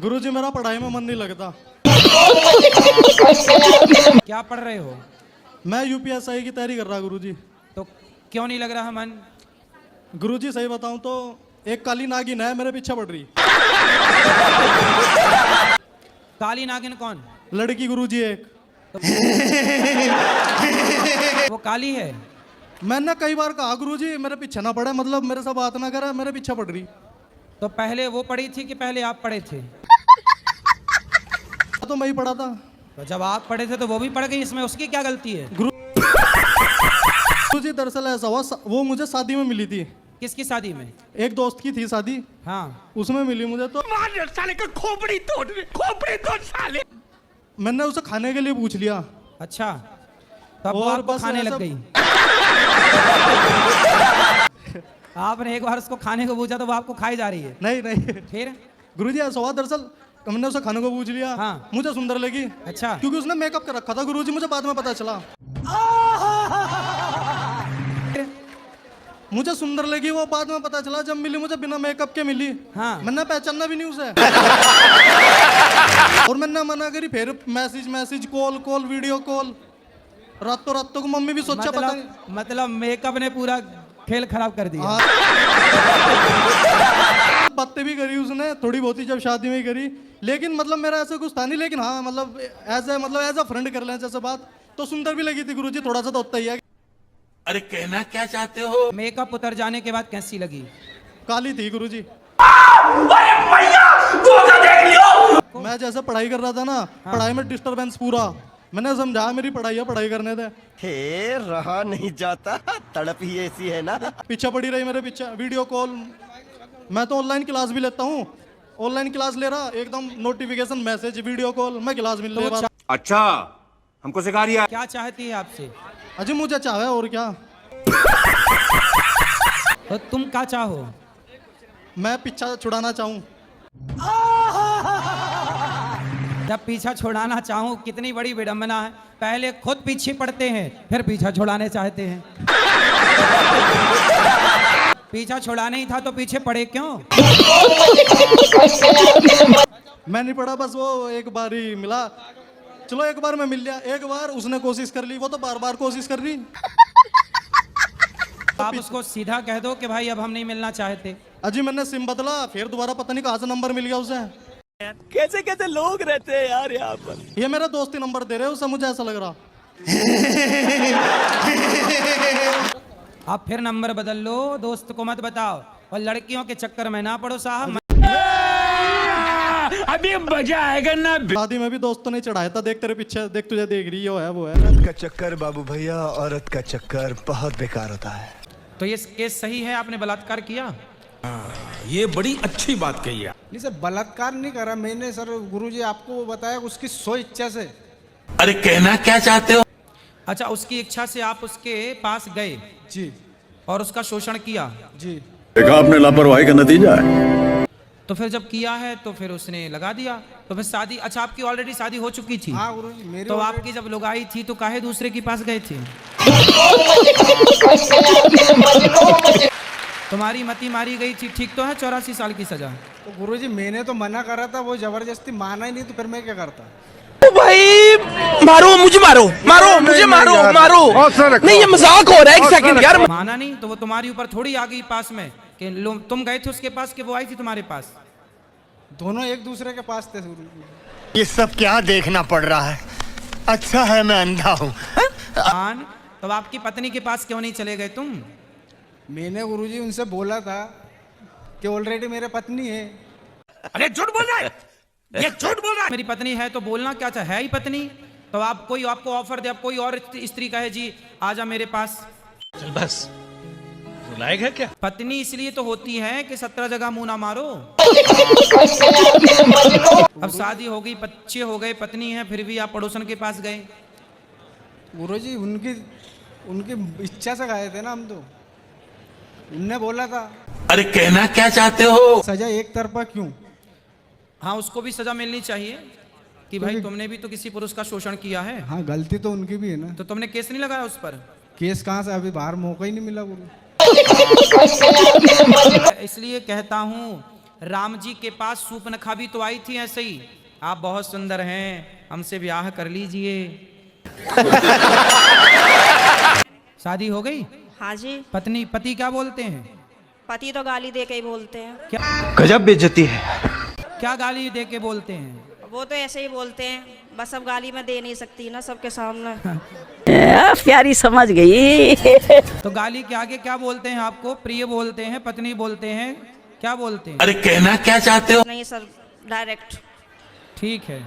गुरुजी मेरा पढ़ाई में मन नहीं लगता। क्या पढ़ रहे हो? मैं यूपीएसआई की तैयारी कर रहा गुरुजी। तो क्यों नहीं लग रहा मन? गुरुजी सही बताऊं तो एक काली नागिन है मेरे पीछे पड़ रही। काली नागिन कौन? लड़की गुरुजी एक। वो काली है? मैंने कई बार कहा गुरुजी मेरे पीछे ना पड़े, मतलब मेरे से बात ना करे, मेरे पीछे पड़ रही। तो पहले वो पढ़ी थी कि पहले आप पढ़े थे? तो मैं ही पढ़ा था। तो जब आप पढ़े थे तो वो भी पढ़ गई, इसमें उसकी क्या गलती है? गुरुजी दरअसल ऐसा हुआ, वो मुझे शादी में मिली थी। किसकी शादी में? एक दोस्त की थी शादी, हाँ। उसमें मिली मुझे। तो साले का खोपड़ी तोड़ साले। मैंने उसे खाने के लिए पूछ लिया। अच्छा, तब वो और आपको बस खाने लग ऐसा- गई। आपने एक बार उसको खाने को पूछा तो वो आपको खाई जा रही है। नहीं नहीं फिर? गुरुजी ऐसा हुआ, दरअसल हमने उसे खाने को पूछ लिया। हाँ। मुझे सुंदर लगी। अच्छा। क्योंकि उसने मेकअप कर रखा था गुरुजी, मुझे बाद में पता चला। मुझे सुंदर लगी वो, बाद में पता चला जब मिली मुझे बिना मेकअप के मिली। हाँ। मैंने पहचाना भी नहीं उसे। और मैंने मना करी, फिर मैसेज कॉल वीडियो कॉल, रातों रातों को मम्मी भी सोचा पता नहीं। मतलब मेकअप ने पूरा खेल खराब कर दिया। हाँ। बातें भी करी उसने थोड़ी बहुत ही, जब शादी में ही करी। लेकिन मतलब मेरा ऐसा कुछ था नहीं, लेकिन हाँ मतलब एज ए फ्रेंड कर लें जैसे बात। तो सुंदर भी लगी थी गुरुजी, थोड़ा सा तो होता ही है। अरे कहना क्या चाहते हो? मेकअप उतर जाने के बाद कैसी लगी? काली थी गुरुजी। मैं जैसे पढ़ाई कर रहा था ना, पढ़ाई में डिस्टरबेंस पूरा। मैंने समझा मेरी पढ़ाई है, पढ़ाई करने दे। हे रहा नहीं जाता, तड़प ही ऐसी है ना। पीछे पड़ी रही मेरे पीछे, वीडियो कॉल। मैं तो ऑनलाइन क्लास भी लेता हूँ, ऑनलाइन क्लास ले रहा, एकदम नोटिफिकेशन मैसेज वीडियो कॉल, मैं क्लास भी ले रहा। अच्छा हमको सिखा रिया। क्या चाहती है आपसे? अजी मुझे चाहे और क्या। तो तुम क्या चाहो? मैं पीछा छुड़ाना चाहूँ। जब पीछा छुड़ाना चाहूँ, कितनी बड़ी विडंबना है। पहले खुद पीछे पड़ते हैं, फिर पीछा छुड़ाने चाहते हैं। पीछा छुड़ाने ही था तो पीछे पड़े क्यों? मैं नहीं पढ़ा, बस वो एक बार ही मिला। चलो एक बार मैं मिल लिया, एक बार उसने कोशिश कर ली, वो तो बार बार कोशिश कर रही। आप उसको सीधा कह दो कि भाई अब हम नहीं मिलना चाहते। अजी मैंने सिम बदला, फिर दोबारा पता नहीं कहाँ से नंबर मिल गया उसे। कैसे कैसे लोग रहते हैं यार यहाँ पर। ये मेरा दोस्ती नंबर दे रहे हो उसे, मुझे ऐसा लग रहा। आप फिर नंबर बदल लो, दोस्त को मत बताओ, और लड़कियों के चक्कर में ना पड़ो साहब। अभी मजा आएगा ना। शादी में भी दोस्तों ने चढ़ाया था, देख तेरे पीछे, देख तुझे देख रही है, वो है। औरत का चक्कर बाबू भैया, औरत का चक्कर बहुत बेकार होता है। तो ये केस सही है, आपने बलात्कार किया? ये बड़ी अच्छी बात कही है। नहीं सर, बलात्कार नहीं करा मैंने सर। गुरुजी आपको बताया उसकी सो इच्छा से। अरे कहना क्या चाहते हो? अच्छा, उसकी इच्छा से आप उसके पास गए जी और उसका शोषण किया? जी। देखा आपने, लापरवाही का नतीजा है। तो फिर जब किया है तो फिर उसने लगा दिया, तो फिर शादी। अच्छा, आपकी ऑलरेडी शादी हो चुकी थी? हाँ गुरुजी, मेरी तो आपकी जब लुगाई थी तो काहे दूसरे के पास गए थे? तुम्हारी मती मारी गई थी, ठीक तो है? 84 साल की सजा। तो गुरुजी मैंने तो मना करा था, वो जबरदस्ती माना ही नहीं, तो फिर मैं क्या करता। भाई मारो मुझे, मारो मुझे, मारो नहीं, ये मजाक हो रहा है। एक सेकंड यार। माना नहीं तो वो तुम्हारी ऊपर थोड़ी आ गई पास में कि तुम गए थे उसके पास कि वो आई थी तुम्हारे पास? दोनों एक दूसरे के पास थे गुरुजी। ये सब क्या देखना पड़ रहा है। अच्छा है मैं अंधा हूँ। तो आपकी पत्नी के पास क्यों नहीं चले गए तुम? मैंने गुरुजी उनसे बोला था कि ऑलरेडी मेरे पत्नी है। अरे झूठ बोल रहा है, ये झूठ बोल रहा है। मेरी पत्नी है तो बोलना क्या था, है ही पत्नी। तो आप कोई आपको ऑफर दे, आप कोई और स्त्री कहे जी आजा मेरे पास, चल बस, रुलाएगा क्या? पत्नी इसलिए तो होती है कि 17 जगह मुंह ना मारो। अब शादी हो गई, बच्चे हो गए, पत्नी है, फिर भी आप पड़ोसन के पास गए। गुरुजी उनकी इच्छा से गए थे ना हम तो। उनने बोला था। अरे कहना क्या चाहते हो? सजा एक तरफा क्यों? हाँ, उसको भी सजा मिलनी चाहिए कि भाई तुमने भी तो किसी पुरुष का शोषण किया है। हाँ, गलती तो उनकी भी है ना। तो तुमने केस नहीं लगाया उस पर? केस कहाँ से, अभी बाहर मौका ही नहीं मिला गुरु। इसलिए कहता हूँ राम जी के पास सूर्पनखा भी तो आई थी ऐसे ही, आप बहुत सुंदर हैं, हमसे ब्याह कर लीजिए। शादी हो गई? हाँ जी। पति क्या बोलते हैं? पति तो गाली दे के ही बोलते हैं। क्या गजब बेइज्जती है। क्या गाली दे के बोलते हैं? वो तो ऐसे ही बोलते हैं, बस अब गाली मैं दे नहीं सकती ना सबके सामने। प्यारी समझ गई। तो गाली के आगे क्या बोलते हैं आपको? प्रिय बोलते हैं, पत्नी बोलते हैं, क्या बोलते हैं? अरे कहना क्या चाहते हो? नहीं सर, डायरेक्ट। ठीक है।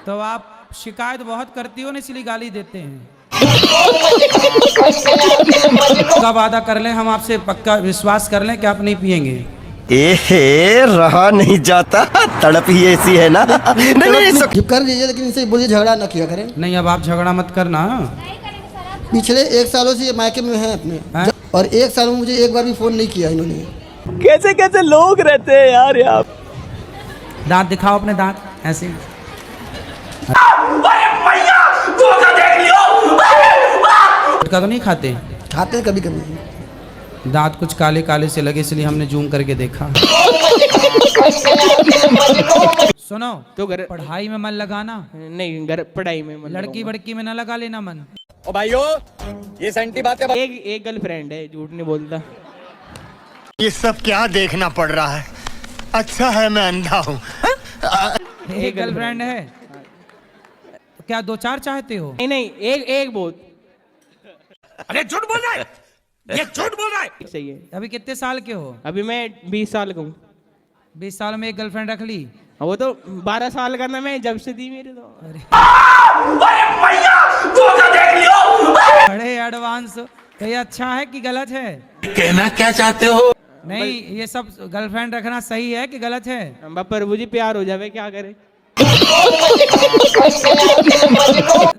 तो आप शिकायत बहुत करती हो ना, इसलिए गाली देते हैं। का वादा कर लें, हम आपसे पक्का विश्वास कर लें कि आप नहीं पिएंगे। रहा नहीं जाता, तड़प ही ऐसी है ना। नहीं कर दीजिए, लेकिन इनसे बोलिए झगड़ा ना किया करें। नहीं, अब आप झगड़ा मत करना। पिछले 1 सालों से ये मायके में हैं अपने, और 1 साल में मुझे एक बार भी फोन नहीं किया इन्होंने। कैसे कैसे लोग रहते हैं यार यहाँ। दांत दिखाओ अपने, दांत ऐसे। गुटखा तो नहीं खाते? खाते हैं कभी कभी। दांत कुछ काले काले से लगे, इसलिए हमने जूम करके देखा। सुनो, तो घर पढ़ाई में मन लगाना नहीं, घर पढ़ाई में मन लड़की बड़की में न लगा लेना मन। ओ भाइयों, ये सेंटी बातें। एक गर्लफ्रेंड है, झूठ नहीं बोलता। ये सब क्या देखना पड़ रहा है। अच्छा है मैं अंधा हूँ। एक गर्लफ्रेंड है? क्या 2-4 चाहते हो? नहीं, एक बहुत अरे झूठ बोल रहा है, ये झूठ बोल रहा है। सही है। अभी कितने साल के हो? अभी मैं 20 साल का हूँ। 20 साल में एक गर्लफ्रेंड रख ली? वो तो 12 साल का ना, मैं जब से दी मेरे तो। बड़े एडवांस। तो ये अच्छा है कि गलत है? कहना क्या चाहते हो? नहीं, ये सब गर्लफ्रेंड रखना सही है कि गलत है? प्रभु जी प्यार हो जावे, क्या करे।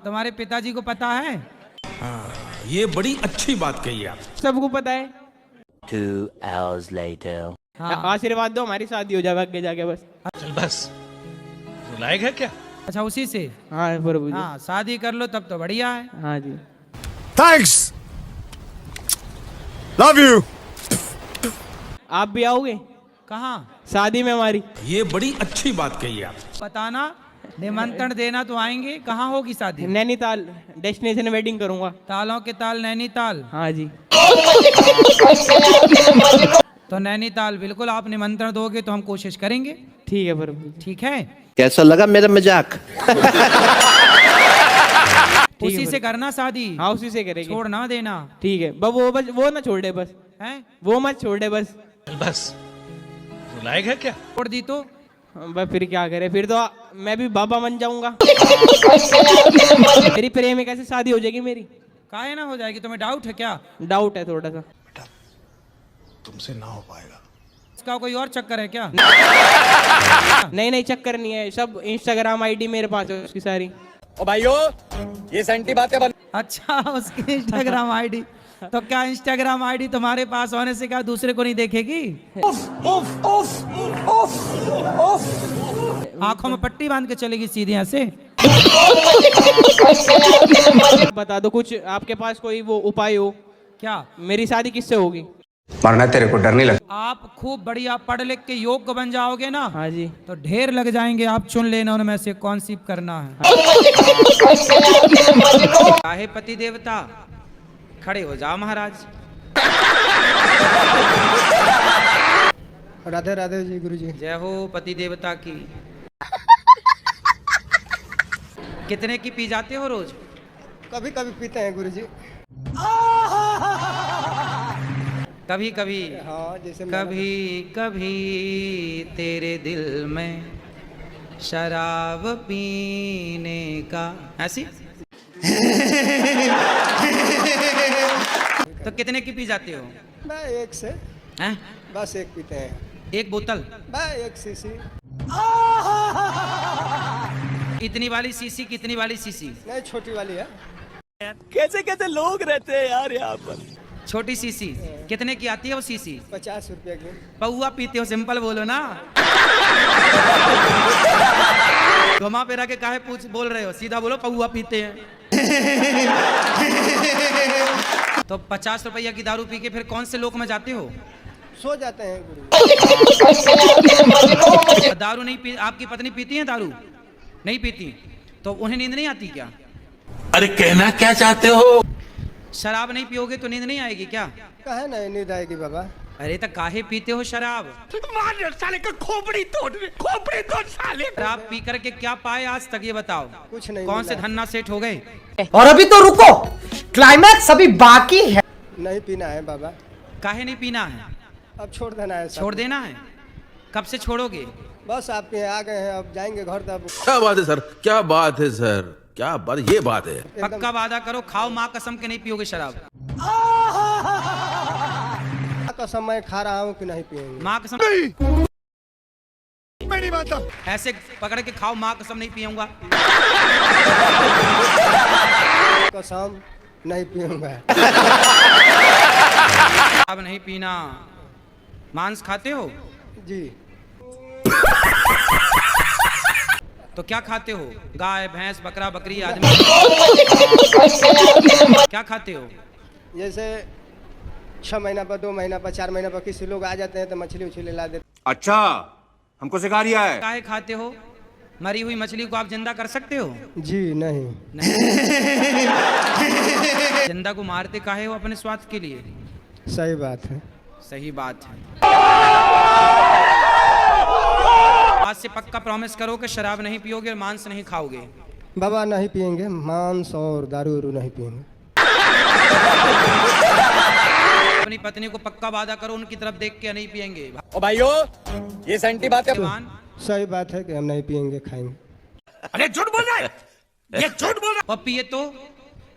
तुम्हारे पिताजी को पता है? ये बड़ी अच्छी बात कही आप। सबको पता है। 2 hours later. हाँ। आशीर्वाद दो, हमारी शादी हो जावे आगे जाके बस। चल बस, लायक है क्या? अच्छा, उसी से? हाँ प्रभु जी। हाँ, शादी कर लो तब तो बढ़िया है। हाँ जी। Thanks, love you. आप भी आओगे कहाँ? शादी में हमारी? ये बड़ी अच्छी बात कही आप। बताना, निमंत्रण देना तो आएंगे। कहाँ होगी शादी? नैनीताल, डेस्टिनेशन वेडिंग करूंगा। तालों के ताल नैनीताल? हाँ जी। तो नैनीताल बिल्कुल आप निमंत्रण दोगे तो हम कोशिश करेंगे। ठीक है प्रभु जी। ठीक है? कैसा लगा मेरा मजाक? उसी से करना शादी। हाँ उसी से करेंगे। छोड़ ना देना। ठीक है, बस वो ना छोड़ दे बस। हैं? वो मत छोड़ दे बस। बस, लायक है क्या? छोड़ दी तो? बस फिर क्या करे, फिर तो मैं भी बाबा बन जाऊंगा। मेरी प्रेमिका से शादी हो जाएगी मेरी। काहे ना हो जाएगी? तुम्हें डाउट है क्या? डाउट है थोड़ा सा। तुमसे ना हो पाएगा। इसका कोई और चक्कर है क्या? नहीं चक्कर नहीं है, सब इंस्टाग्राम आईडी मेरे पास है उसकी सारी। ओ भाइयों, ये सेंटी बातें बंद। अच्छा, उसकी इंस्टाग्राम आईडी। तो क्या इंस्टाग्राम आईडी तुम्हारे पास होने से क्या दूसरे को नहीं देखेगी? आंखों में पट्टी बांध के चलेगी सीधे ऐसे। बता दो कुछ, आपके पास कोई वो उपाय हो। क्या? मेरी शादी किससे होगी? मरना तेरे को डर नहीं लगता? आप खूब बढ़िया पढ़ लिख के योग्य बन जाओगे ना, हाँ जी, तो ढेर लग जाएंगे। आप चुन लेना उनमें से कौन सी करना है। काहे पति देवता, खड़े हो जाओ महाराज। राधे राधे जी गुरु जी। जय हो पति देवता की। कितने की पी जाते हो रोज? कभी कभी पीते हैं गुरु जी। कभी कभी? हाँ, जैसे कभी कभी तेरे दिल में शराब पीने का, ऐसी। तो कितने की पी जाते हो? मैं 1 से हैं? बस 1 पीते हैं। 1 बोतल? मैं 1 सीसी। इतनी वाली सीसी? कितनी वाली सीसी? नहीं, छोटी वाली है। कैसे कैसे लोग रहते हैं यार यहाँ पर। छोटी सीसी कितने की आती है वो सीसी? 50 रुपये की। पौआ पीते हो? सिंपल बोलो ना। घुमा पेरा के काहे पूछ बोल रहे हो? सीधा बोलो पौआ पीते हैं। तो 50 रुपया की दारू पी के फिर कौन से लोक में जाते हो? सो जाते हैं गुरु। दारू नहीं पी, आपकी पत्नी पीती है दारू? नहीं पीती, तो उन्हें नींद नहीं आती क्या? अरे कहना क्या चाहते हो? शराब नहीं पियोगे तो नींद नहीं आएगी क्या? कहे नहीं नींद आएगी बाबा। अरे तो काहे पीते हो शराब? मार साले का खोपड़ी तोड़ साले। शराब पी करके क्या पाए आज तक, ये बताओ। कुछ नहीं कौन से मिला। धन्ना सेठ हो गए? और अभी तो रुको, क्लाइमैक्स अभी बाकी है। नहीं पीना है बाबा, काहे नहीं पीना है? अब छोड़ देना है सब। छोड़ देना है? कब से छोड़ोगे? बस आपके यहाँ आ गए हैं, अब जाएंगे घर तब। क्या बात है सर, क्या बात है सर, क्या बात, ये बात है। पक्का वादा करो, खाओ माँ कसम के नहीं पियोगे शराब। कसम मैं खा रहा हूँ कि नहीं पिएंगे। माँ कसम मैं नहीं मानता। ऐसे पकड़ के खाओ, माँ कसम नहीं पीऊंगा। कसम नहीं पीऊंगा। अब नहीं पीना। मांस खाते हो? जी। तो क्या खाते हो? गाय, भैंस, बकरा, बकरी, आदमी? क्या खाते हो? जैसे 6 महीना पर, 2 महीना पर, 4 महीना पर किसी लोग आ जाते हैं तो मछली उछली ला देते। अच्छा, हमको सिखा रिया है। काहे खाते हो? मरी हुई मछली को आप जिंदा कर सकते हो? जी नहीं। जिंदा को मारते काहे हो? अपने स्वार्थ के लिए। सही बात है। सही बात है। आज से पक्का प्रॉमिस करो कि शराब नहीं पियोगे और मांस नहीं खाओगे। बाबा नहीं पिएंगे मांस और दारू वारू नहीं पिएंगे। अपनी पत्नी को पक्का वादा करो, उनकी तरफ देख के नहीं पिएंगे। ओ भाइयों, ये सेंटी बात है। सही बात है कि हम नहीं पिएंगे, खाएंगे। अरे झूठ बोल रहा है, ये झूठ बोल रहा और पिए तो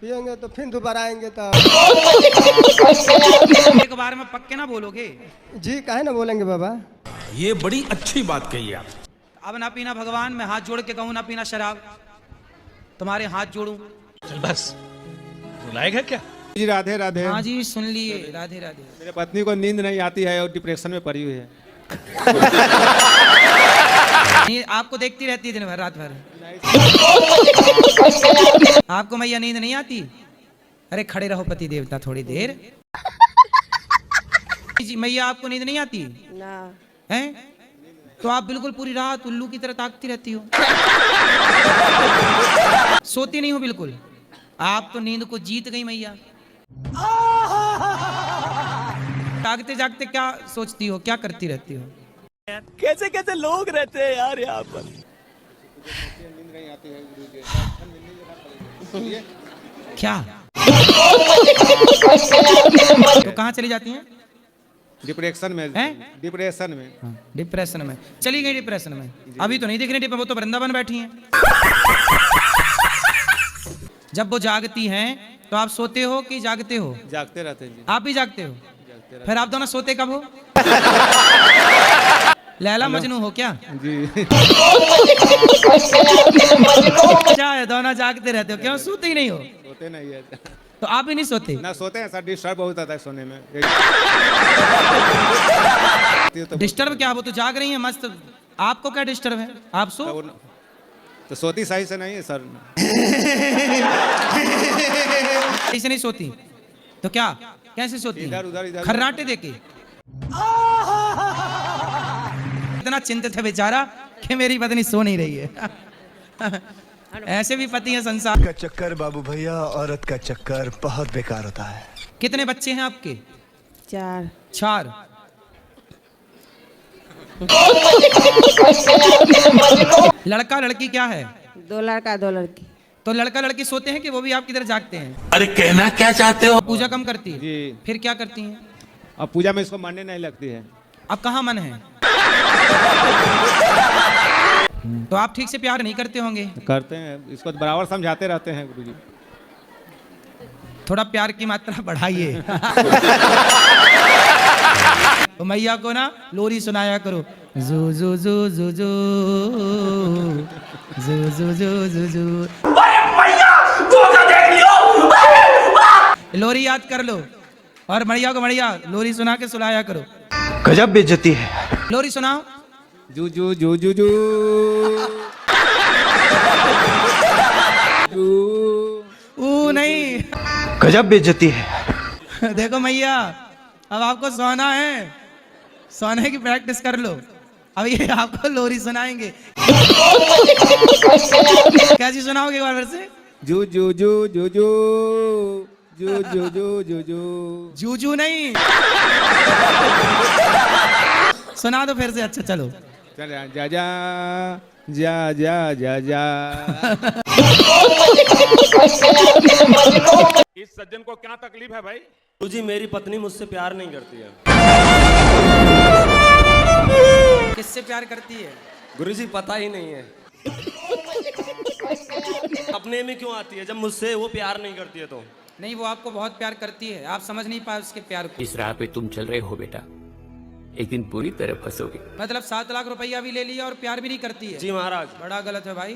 पिएंगे तो फिर दोबारा आएंगे तो। एक बार में पक्के ना बोलोगे? जी काहे ना बोलेंगे बाबा। है। ये बड़ी अच्छी बात कही आप। अब ना पीना भगवान, मैं हाथ जोड़ के कहूँ ना पीना शराब। तुम्हारे हाथ जोड़ूं? चल बस, बुलाएगा क्या? जी राधे राधे। हाँ जी, सुन लिए। राधे राधे। मेरे पत्नी को नींद नहीं आती है और डिप्रेशन में पड़ी हुई है। नहीं, आपको देखती रहती है दिन भर, रात भर। आपको मैया नींद नहीं आती? अरे खड़े रहो पति देवता थोड़ी देर। जी मैया, आपको नींद नहीं आती ना। हैं? तो आप बिल्कुल पूरी रात उल्लू की तरह ताकती रहती हो। सोती नहीं हो बिल्कुल। आप तो नींद को जीत गई मैया। जागते जागते क्या सोचती हो, क्या करती रहती हो? कैसे कैसे लोग रहते हैं यार यहाँ पर। क्या? तो कहाँ चली जाती हैं? डिप्रेशन में। हैं? डिप्रेशन में। डिप्रेशन में चली गई। डिप्रेशन में अभी तो नहीं दिख रही, वो तो वृंदावन बैठी हैं। जब वो जागती हैं तो आप सोते हो कि जागते हो? जागते रहते हैं जी। आप भी जागते हो? फिर आप दोनों सोते कब हो? लैला मजनू हो क्या? जी। क्या है, दोनों जागते रहते हो? क्यों सोते ही नहीं हो? सोते नहीं है। तो आप ही नहीं सोते? ना सोते हैं सर, डिस्टर्ब बहुत आता है सोने में। डिस्टर्ब क्या? वो तो जाग रही है मस्त। आपको क्या डिस्टर्ब है? आप सो। तो सोती सही से नहीं है सर। ऐसे नहीं सोती तो क्या, कैसे सोती? इधर उधर इधर खर्राटे देके। इतना चिंतित है बेचारा कि मेरी पत्नी सो नहीं रही है। ऐसे भी पति है संसार का चक्कर बाबू भैया, औरत का चक्कर बहुत बेकार होता है। कितने बच्चे हैं आपके? 4। 4। लड़का लड़की क्या है? 2 लड़का 2 लड़की। तो लड़का लड़की सोते हैं कि वो भी आपकी तरह जागते हैं? अरे कहना क्या चाहते हो? पूजा कम करती है? जी। फिर क्या करती हैं? अब पूजा में इसको मानने नहीं लगती है। अब कहाँ मन है? तो आप ठीक से प्यार नहीं करते होंगे? करते हैं, इसको बराबर समझाते रहते हैं गुरुजी। थोड़ा प्यार की मात्रा बढ़ाइए। तो मैया को ना लोरी सुनाया करो। जू जू जू जू जू जू जू जू जू जू। लोरी याद कर लो और मैया को मैया लोरी सुना के सुलाया करो। गजब बेइज्जती है। लोरी सुनाओ। जू जू जू जू जू जू। गजब बेइज्जती है। देखो मैया, अब आपको सोना है, सोने की प्रैक्टिस कर लो। अब ये आपको लोरी सुनाएंगे। क्या चीज सुनाओगे एक बार फिर से? जू जू जू जू जू जू जू जू जू जू जूजू नहीं, सुना दो फिर से। अच्छा चलो। चल जा जा जा जा जा जा। इस सज्जन को क्या तकलीफ है भाई? गुरुजी मेरी पत्नी मुझसे प्यार नहीं करती है। किससे प्यार करती है? गुरुजी पता ही नहीं है। अपने में क्यों आती है जब मुझसे वो प्यार नहीं करती है तो? नहीं, वो आपको बहुत प्यार करती है, आप समझ नहीं पाए उसके प्यार को। इस राह पे तुम चल रहे हो बेटा, एक दिन पूरी तरह फंसोगे। मतलब 7 लाख रुपया भी ले लिया और प्यार भी नहीं करती है? जी महाराज। बड़ा गलत है भाई।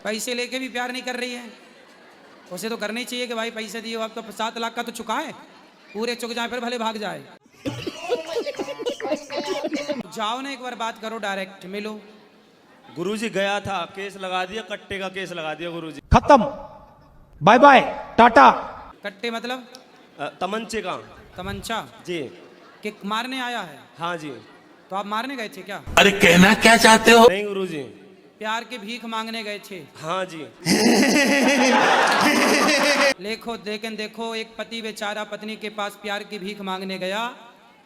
पैसे लेके भी प्यार नहीं कर रही है। उसे तो करना ही चाहिए कि भाई पैसे दिए हो, आप तो 7 लाख का तो चुका है, पूरे चुक जाए फिर भले भाग जाए। जाओ ना, एक बार बात करो, डायरेक्ट मिलो। गुरुजी गया था, केस लगा दिया, कट्टे का केस लगा दिया गुरुजी। खत्म, बाय बाय, टाटा। कट्टे मतलब? तमंचे का। तमंचा जी। कि मारने आया है? हाँ जी। तो आप मारने गए थे क्या? अरे कहना क्या चाहते हो? नहीं गुरुजी। प्यार के भीख मांगने गए थे? हाँ जी। लेकिन देखो, एक पति बेचारा पत्नी के पास प्यार की भीख मांगने गया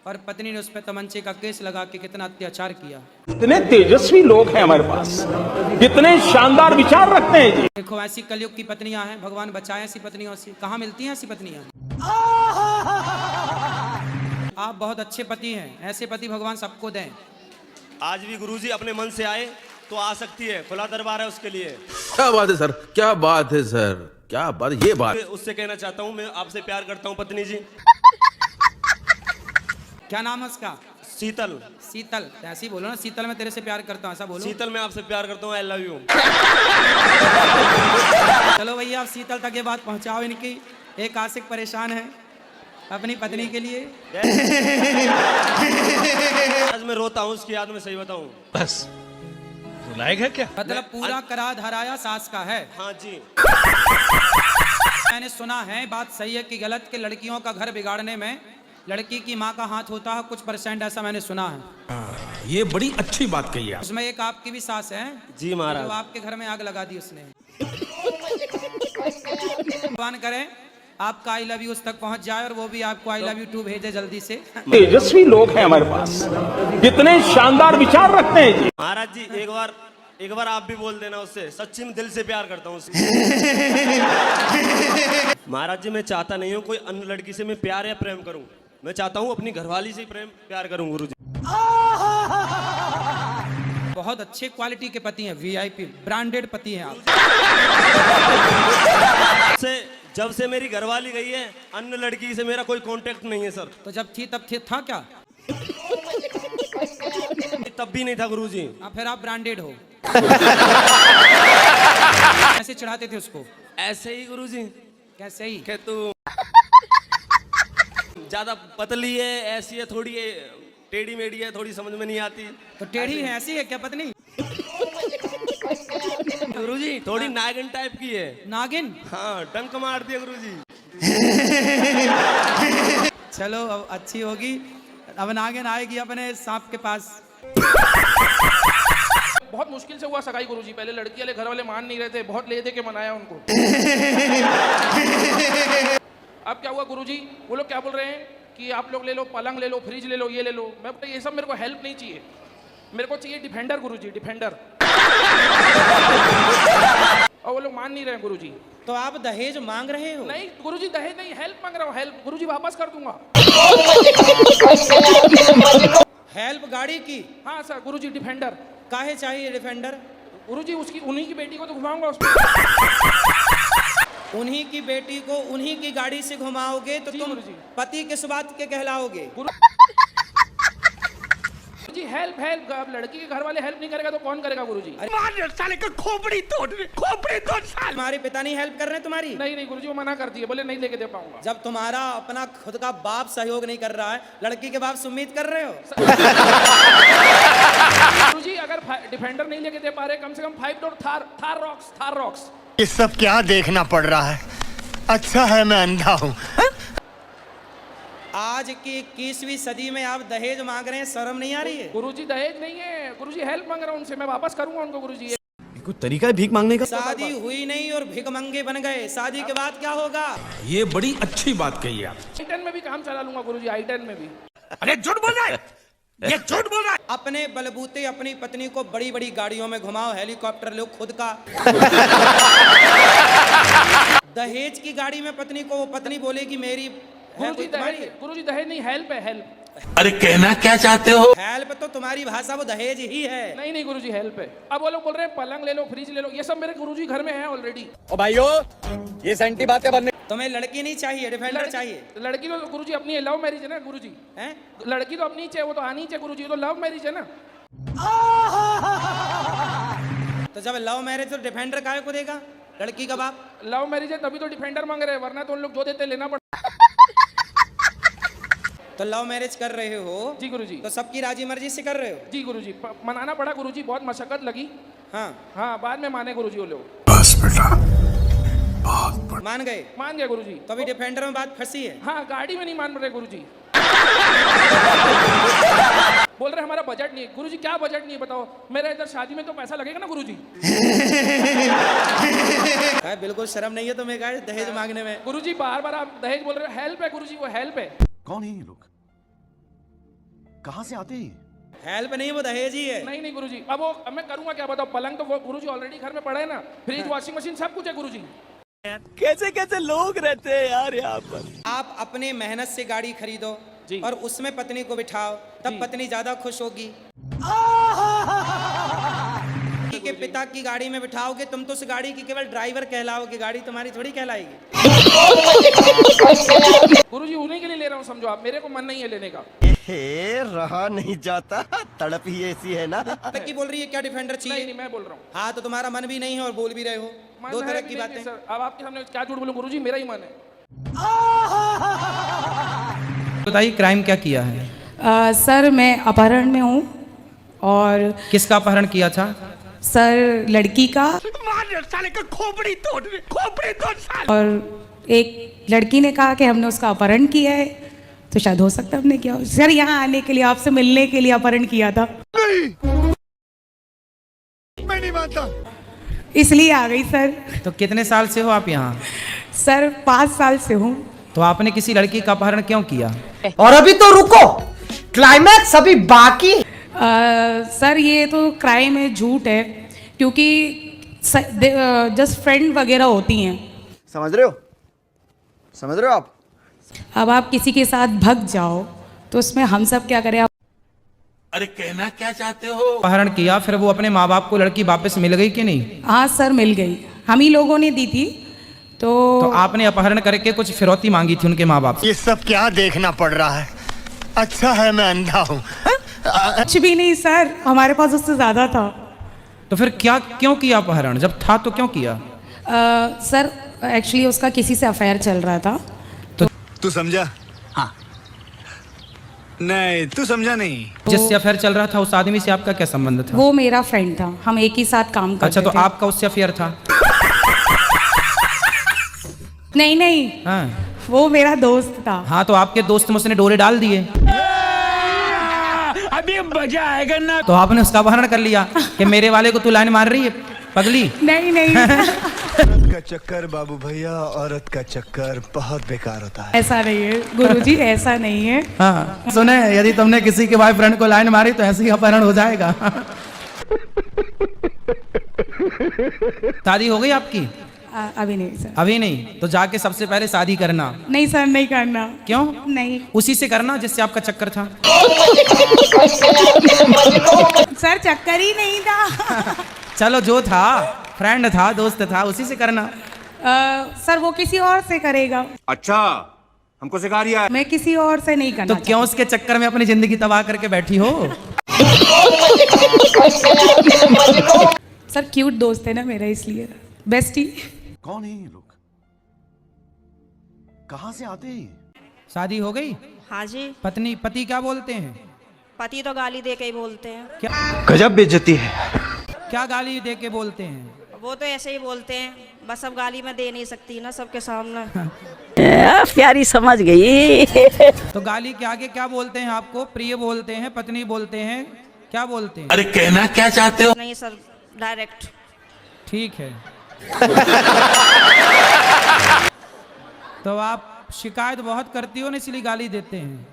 और पत्नी ने उस पर तमंचे का केस लगा के कितना अत्याचार किया। इतने तेजस्वी लोग हैं हमारे पास, कितने शानदार विचार रखते हैं जी। देखो, ऐसी कलयुग की पत्नियां हैं, भगवान बचाए ऐसी पत्नियों से। कहाँ मिलती हैं ऐसी पत्नियां? आप बहुत अच्छे पति हैं, ऐसे पति भगवान सबको दें। आज भी गुरुजी अपने मन से आए तो आ सकती है, खुला दरबार है उसके लिए। क्या बात है सर, क्या बात है सर, क्या बात, ये बात। उससे कहना चाहता हूँ, मैं आपसे प्यार करता हूँ पत्नी जी। क्या नाम है उसका? शीतल। शीतल? ऐसे ही बोलो ना, शीतल मैं तेरे से प्यार करता हूँ, ऐसा बोलो। शीतल मैं आपसे प्यार करता हूँ, आई लव यू। चलो भैया, आप शीतल तक ये बात पहुंचाओ इनकी। एक आशिक परेशान है अपनी पत्नी के लिए। आज मैं रोता हूँ उसकी याद में, सही बताऊँ। बस रुलाएगा क्या? मतलब पूरा करा धराया सास का है? हाँ जी। मैंने सुना है, बात सही है कि गलत, के लड़कियों का घर बिगाड़ने में लड़की की माँ का हाथ होता है कुछ %, ऐसा मैंने सुना है। ये बड़ी अच्छी बात कही है। उसमें एक आपकी भी सास है? जी महाराज। जो आपके घर में आग लगा दी उसने। भगवान करे आपका आई लव यू उस तक पहुंच जाए और वो भी आपको आई लव यू टू भेजे जल्दी से। तेजस्वी लोग हैं हमारे पास, कितने शानदार विचार रखते हैं जी। महाराज जी एक बार आप भी बोल देना उससे, सच्ची में दिल से प्यार करता हूँ उससे। महाराज जी मैं चाहता नहीं हूँ कोई अन्य लड़की से मैं प्यार या प्रेम करूँ, मैं चाहता हूँ अपनी घरवाली से प्यार करूँ गुरुजी। बहुत अच्छे क्वालिटी के पति हैं, VIP ब्रांडेड पति हैं आप। जब से मेरी घरवाली गई है, अन्य लड़की से मेरा कोई कांटेक्ट नहीं है सर। तो जब थी तब था क्या? तब भी नहीं था गुरुजी। फिर आप ब्रांडेड हो। ऐसे चढ़ाते थे उसको? ऐसे ही गुरुजी। कैसे ही? कि तू ज्यादा पतली है, ऐसी है, थोड़ी टेढ़ी मेढ़ी है, थोड़ी समझ में नहीं आती। तो टेढ़ी है, ऐसी है क्या पत्नी? गुरुजी थोड़ी नागिन टाइप की है। नागिन? हाँ, डंक मार दिया गुरुजी। चलो अब अच्छी होगी, अब नागिन आएगी अपने सांप के पास। बहुत मुश्किल से हुआ सगाई गुरुजी। पहले लड़की वाले घर वाले मान नहीं रहे थे, बहुत ले दे के मनाया उनको। अब क्या हुआ गुरुजी, वो लोग क्या बोल रहे हैं कि आप लोग ले लो, पलंग ले लो, फ्रिज ले लो, ये ले लो। मैं बोला ये सब मेरे को हेल्प नहीं चाहिए, मेरे को चाहिए डिफेंडर गुरुजी, डिफेंडर। और वो लोग मान नहीं रहे हैं गुरुजी। तो आप दहेज मांग रहे हो? नहीं गुरुजी, दहेज नहीं, हेल्प मांग रहा हूँ, हेल्प। गुरुजी वापस कर दूंगा। हेल्प गाड़ी की? हाँ सर गुरुजी, डिफेंडर। काहे चाहिए डिफेंडर? गुरुजी उसकी उन्हीं की बेटी को तो घुमाऊंगा उसमें। उन्हीं की बेटी को उन्हीं की गाड़ी से घुमाओगे तो तुम पति किस बात के कहलाओगे? गुरुजी हेल्प हेल्प। अब लड़की के घर वाले हेल्प नहीं करेगा तो कौन करेगा गुरुजी? साले का खोपड़ी तोड़ साल। तुम्हारे पिता नहीं हेल्प कर रहे हैं तुम्हारी? नहीं गुरुजी, वो मना कर दिए, बोले नहीं लेके दे पाऊंगा। जब तुम्हारा अपना खुद का बाप सहयोग नहीं कर रहा है, लड़की के बाप से उम्मीद कर रहे हो? गुरुजी अगर डिफेंडर नहीं लेके दे पा रहे, कम से कम 5 डोर थार रॉक्स ये सब क्या देखना पड़ रहा है? अच्छा है मैं अंधा हूँ। आज की 21वीं सदी में आप दहेज मांग रहे हैं, शर्म नहीं आ रही है? गुरुजी दहेज नहीं है गुरुजी, हेल्प मांग रहा हूँ उनसे, मैं वापस करूंगा उनको गुरुजी। कोई तरीका है भीख मांगने का? शादी हुई नहीं और भिखमंगे बन गए, शादी के बाद क्या होगा? ये बड़ी अच्छी बात कही आप। I10 में भी काम चला लूंगा गुरुजी, I10 में भी। अरे झूठ बोल रहा है, ये झूठ बोल रहा है। अपने बलबूते अपनी पत्नी को बड़ी बड़ी गाड़ियों में घुमाओ, हेलीकॉप्टर लो खुद का। दहेज की गाड़ी में पत्नी को, वो पत्नी बोलेगी मेरी है कोई तुम्हारी? गुरुजी दहेज नहीं, हेल्प है, हेल्प। अरे कहना क्या चाहते हो? हेल्प तो तुम्हारी भाषा वो दहेज ही है। नहीं नहीं गुरुजी, हेल्प है। अब वो लोग बोल रहे हैं पलंग ले लो, फ्रिज ले लो, ये सब मेरे गुरुजी घर में है ऑलरेडी। ओ भाइयों, ये सेंटी बातें बनने। तुम्हें लड़की नहीं चाहिए, डिफेंडर चाहिए। लड़की तो गुरुजी अपनी है, लव मैरिज है ना गुरुजी। हैं? लड़की तो अपनी चाहिए, वो तो आनी चाहिए गुरुजी, तो लव मैरिज है ना। तो जब लव मैरिज तो डिफेंडर काहे को देगा लड़की का बाप? लव मैरिज है तभी तो डिफेंडर मांग रहे हैं, वरना तो उन लोग जो देते लेना पड़ता। तो लव मैरिज कर रहे हो? जी गुरुजी। तो सबकी राजी मर्जी से कर रहे हो? जी गुरुजी, मनाना पड़ा गुरुजी, बहुत मशक्कत लगी। हाँ हाँ, बाद में माने गुरुजी वो लोग। बस बेटा, मान गए? मान गया गुरुजी। तो अभी डिफेंडर में बात फंसी है। हाँ, गाड़ी में नहीं मान रहे गुरुजी। बोल रहे हमारा बजट नहीं है। गुरुजी क्या बजट नहीं है बताओ? मेरा इधर शादी में तो पैसा लगेगा ना गुरुजी। बिल्कुल शर्म नहीं है तुम्हें क्या दहेज मांगने में? गुरुजी बार बार आप दहेज बोल रहे हो, हेल्प है गुरुजी, वो हेल्प है। कौन है ये लोग? कहाँ से आते हैं? हेल्प नहीं, वो दहेज ही है। नहीं नहीं गुरुजी, अब वो मैं करूंगा क्या बताओ? पलंग तो वो गुरुजी ऑलरेडी घर में पड़ा है ना, फ्रिज वॉशिंग मशीन सब कुछ है गुरुजी। कैसे कैसे लोग रहते हैं यार यहाँ पर। आप अपने मेहनत से गाड़ी खरीदो और उसमें पत्नी को बिठाओ, तब पत्नी ज्यादा खुश होगी। के पिता की गाड़ी में बिठाओगे तुम तो उस गाड़ी की केवल ड्राइवर कहलाओगे, गाड़ी तुम्हारी थोड़ी कहलाएगी। गुरुजी उन्हीं के लिए ले रहा हूँ समझो आप, मेरे को मन नहीं है लेने का। रहा नहीं जाता, तड़प ही ऐसी है ना। तक की बोल रही है क्या डिफेंडर चाहिए? नहीं नहीं, मैं बोल रहा हूँ। हाँ तो तुम्हारा मन भी नहीं है और बोल भी रहे हो, दो तरह की बातें। अब आपके सामने क्या झूठ बोलूं गुरुजी, मेरा ही मन है। बताइए क्राइम क्या किया है? सर मैं अपहरण में हूँ। और किसका अपहरण किया था? सर लड़की का। साले का खोपड़ी तोड़ साले। और एक लड़की ने कहा कि हमने उसका अपहरण किया है, तो शायद हो सकता है हमने किया। सर यहाँ आने के लिए, आपसे मिलने के लिए अपहरण किया था। मैं नहीं मानता। इसलिए आ गई सर। तो कितने साल से हो आप यहाँ? सर 5 साल से हूँ। तो आपने किसी लड़की का अपहरण क्यों किया? और अभी तो रुको, क्लाइमैक्स अभी बाकी। सर ये तो क्राइम है, झूठ है, क्योंकि जस्ट फ्रेंड वगैरह होती हैं। समझ रहे हो? समझ रहे हो आप? अब आप किसी के साथ भग जाओ तो उसमें हम सब क्या करें? अरे कहना क्या चाहते हो? अपहरण किया, फिर वो अपने माँ बाप को लड़की वापस मिल गई कि नहीं? हाँ सर मिल गई, हम ही लोगों ने दी थी। तो आपने अपहरण करके कुछ फिरौती मांगी थी उनके माँ बाप से? ये सब क्या देखना पड़ रहा है? अच्छा है मैं अंधा हूँ। कुछ भी नहीं सर, हमारे पास उससे ज्यादा था। तो फिर क्या क्यों किया अपहरण? जब था तो क्यों किया? सर एक्चुअली उसका किसी से अफेयर चल रहा था। तू समझा? हाँ। नहीं तू समझा नहीं। जिससे अफेयर चल रहा था उस आदमी से आपका क्या संबंध था? वो मेरा फ्रेंड था, हम एक ही साथ काम करते थे। अच्छा, तो आपका उससे अफेयर था? नहीं नहीं, हाँ। वो मेरा दोस्त था। हाँ तो आपके दोस्त में उसने डोरे डाल दिए, अभी मजा आएगा ना। तो आपने उसका अपहरण कर लिया कि मेरे वाले को तू लाइन मार रही है पगली। नहीं नहीं औरत का चक्कर बाबू भैया, औरत का चक्कर बहुत बेकार होता है। ऐसा नहीं है गुरुजी, ऐसा नहीं है। हाँ सुने, यदि तुमने किसी के बॉयफ्रेंड को लाइन मारी तो ऐसे ही अपहरण हो जाएगा। शादी हो गई आपकी? अभी नहीं सर। अभी नहीं? तो जाके सबसे पहले शादी करना। नहीं सर, नहीं करना। क्यों? नहीं, उसी से करना जिससे आपका चक्कर था। सर चक्कर ही नहीं था। चलो जो था, फ्रेंड था, दोस्त था, उसी से करना। सर वो किसी और से करेगा। अच्छा, हमको सिखा रही है। मैं किसी और से नहीं करना। तो क्यों उसके चक्कर में अपनी जिंदगी तबाह करके बैठी हो? सर क्यूट दोस्त है ना मेरा, इसलिए बेस्टी। कौन है ये लोग? कहाँ से आते हैं? शादी हो गई? हाँ जी। पत्नी पति क्या बोलते हैं? पति तो गाली दे के ही बोलते हैं। क्या गजब बेइज्जती है। क्या गाली दे के बोलते हैं? वो तो ऐसे ही बोलते हैं, बस अब गाली मैं दे नहीं सकती ना सबके सामने। प्यारी समझ गई। तो गाली के आगे क्या बोलते हैं आपको? प्रिय बोलते हैं, पत्नी बोलते हैं, क्या बोलते हैं? अरे कहना क्या चाहते हो? नहीं सर, डायरेक्ट। ठीक है। तो आप शिकायत बहुत करती हो ना, इसलिए गाली देते हैं।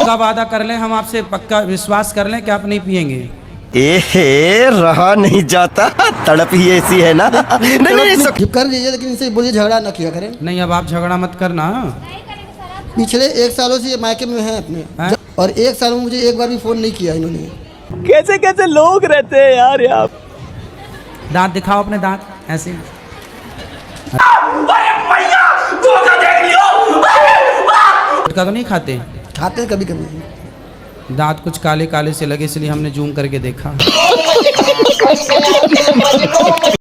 का वादा कर लें, हम आपसे पक्का विश्वास कर लें कि आप नहीं पिएंगे। रहा नहीं जाता, तड़प ही ऐसी है ना। नहीं कर दीजिए, लेकिन इनसे बोलिए झगड़ा ना किया करें। नहीं, अब आप झगड़ा मत करना। पिछले 1 सालों से ये मायके में हैं अपने, और 1 साल में मुझे एक बार भी फोन नहीं किया इन्होंने। कैसे कैसे लोग रहते हैं यार यहाँ। दांत दिखाओ अपने, दांत ऐसे। गुटखा तो नहीं खाते? खाते हैं कभी कभी। दांत कुछ काले काले से लगे, इसलिए हमने जूम करके देखा।